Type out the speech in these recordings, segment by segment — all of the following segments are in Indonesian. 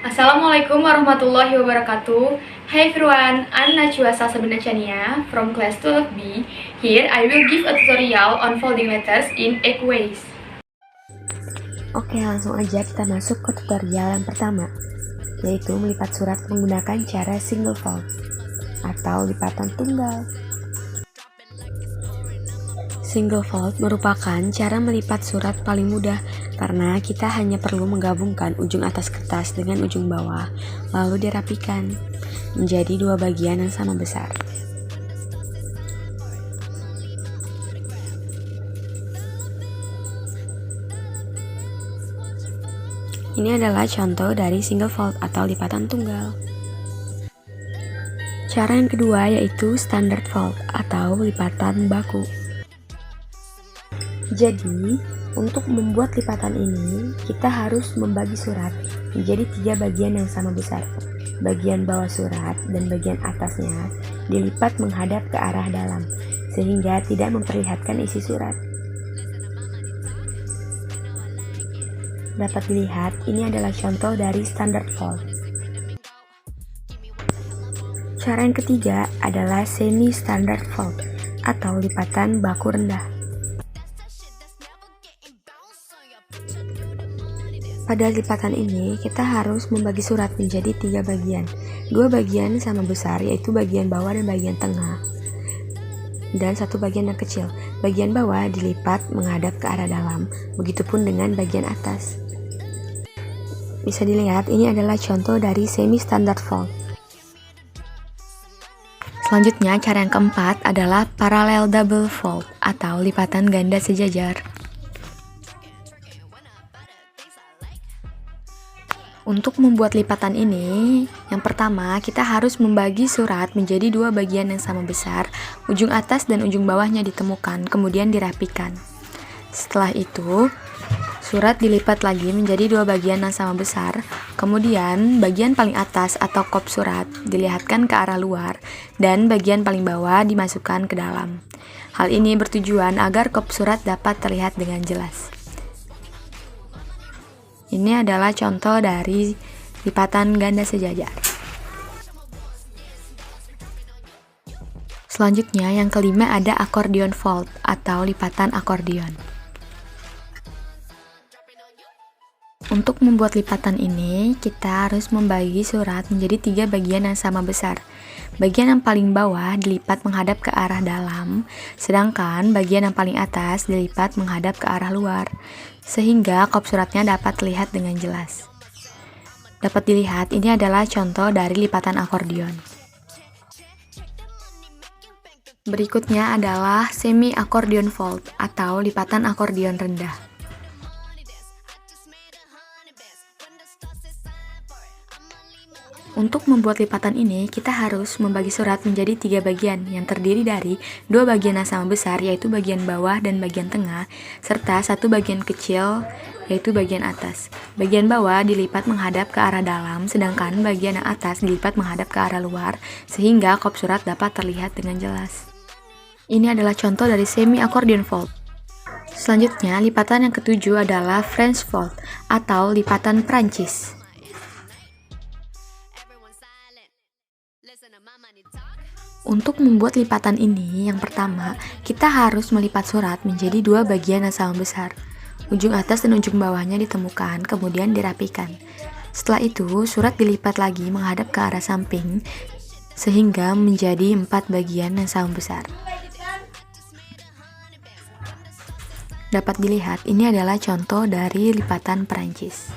Assalamualaikum warahmatullahi wabarakatuh. Hi everyone, I'm Najwa Salsabinachania from class 12B. Here I will give a tutorial on folding letters in 8 ways. Oke, langsung aja kita masuk ke tutorial yang pertama, yaitu melipat surat menggunakan cara single fold atau lipatan tunggal. Single fold merupakan cara melipat surat paling mudah karena kita hanya perlu menggabungkan ujung atas kertas dengan ujung bawah, lalu dirapikan menjadi dua bagian yang sama besar. Ini adalah contoh dari single fold atau lipatan tunggal. Cara yang kedua yaitu standard fold atau lipatan baku. Jadi, untuk membuat lipatan ini, kita harus membagi surat menjadi 3 bagian yang sama besar. Bagian bawah surat dan bagian atasnya dilipat menghadap ke arah dalam, sehingga tidak memperlihatkan isi surat. Dapat dilihat, ini adalah contoh dari standard fold. Cara yang ketiga adalah semi-standard fold atau lipatan baku rendah. Pada lipatan ini, kita harus membagi surat menjadi 3 bagian. 2 bagian sama besar, yaitu bagian bawah dan bagian tengah, dan 1 bagian yang kecil. Bagian bawah dilipat menghadap ke arah dalam, begitupun dengan bagian atas. Bisa dilihat, ini adalah contoh dari semi-standard fold. Selanjutnya, cara yang keempat adalah parallel double fold atau lipatan ganda sejajar. Untuk membuat lipatan ini, yang pertama kita harus membagi surat menjadi 2 bagian yang sama besar, ujung atas dan ujung bawahnya ditemukan, kemudian dirapikan. Setelah itu, surat dilipat lagi menjadi 2 bagian yang sama besar, kemudian bagian paling atas atau kop surat dilihatkan ke arah luar, dan bagian paling bawah dimasukkan ke dalam. Hal ini bertujuan agar kop surat dapat terlihat dengan jelas. Ini adalah contoh dari lipatan ganda sejajar. Selanjutnya, yang kelima ada accordion fold atau lipatan akordion. Untuk membuat lipatan ini, kita harus membagi surat menjadi 3 bagian yang sama besar. Bagian yang paling bawah dilipat menghadap ke arah dalam, sedangkan bagian yang paling atas dilipat menghadap ke arah luar, sehingga kop suratnya dapat terlihat dengan jelas. Dapat dilihat, ini adalah contoh dari lipatan akordion. Berikutnya adalah semi accordion fold atau lipatan akordion rendah. Untuk membuat lipatan ini, kita harus membagi surat menjadi 3 bagian yang terdiri dari 2 bagian yang sama besar, yaitu bagian bawah dan bagian tengah, serta 1 bagian kecil, yaitu bagian atas. Bagian bawah dilipat menghadap ke arah dalam, sedangkan bagian yang atas dilipat menghadap ke arah luar, sehingga kop surat dapat terlihat dengan jelas. Ini adalah contoh dari semi accordion fold. Selanjutnya, lipatan yang ketujuh adalah French fold atau lipatan Prancis. Untuk membuat lipatan ini, yang pertama, kita harus melipat surat menjadi 2 bagian yang sama besar. Ujung atas dan ujung bawahnya ditemukan, kemudian dirapikan. Setelah itu, surat dilipat lagi menghadap ke arah samping, sehingga menjadi 4 bagian yang sama besar. Dapat dilihat, ini adalah contoh dari lipatan Perancis.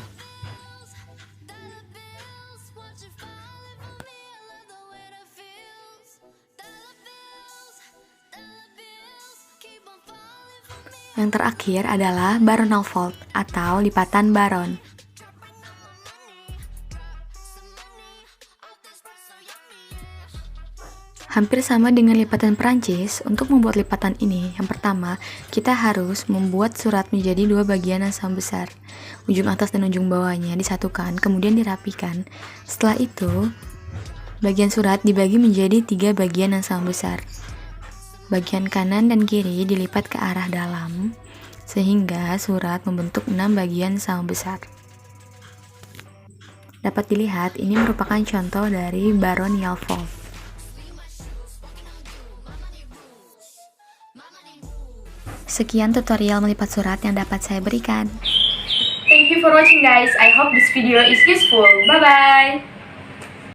Yang terakhir adalah Baronal fold atau lipatan baron. Hampir sama dengan lipatan Prancis, untuk membuat lipatan ini, yang pertama, kita harus membuat surat menjadi 2 bagian yang sama besar. Ujung atas dan ujung bawahnya disatukan, kemudian dirapikan. Setelah itu, bagian surat dibagi menjadi 3 bagian yang sama besar. Bagian kanan dan kiri dilipat ke arah dalam, sehingga surat membentuk 6 bagian sama besar. Dapat dilihat, ini merupakan contoh dari baronial fold. Sekian tutorial melipat surat yang dapat saya berikan. Thank you for watching guys. I hope this video is useful. Bye bye.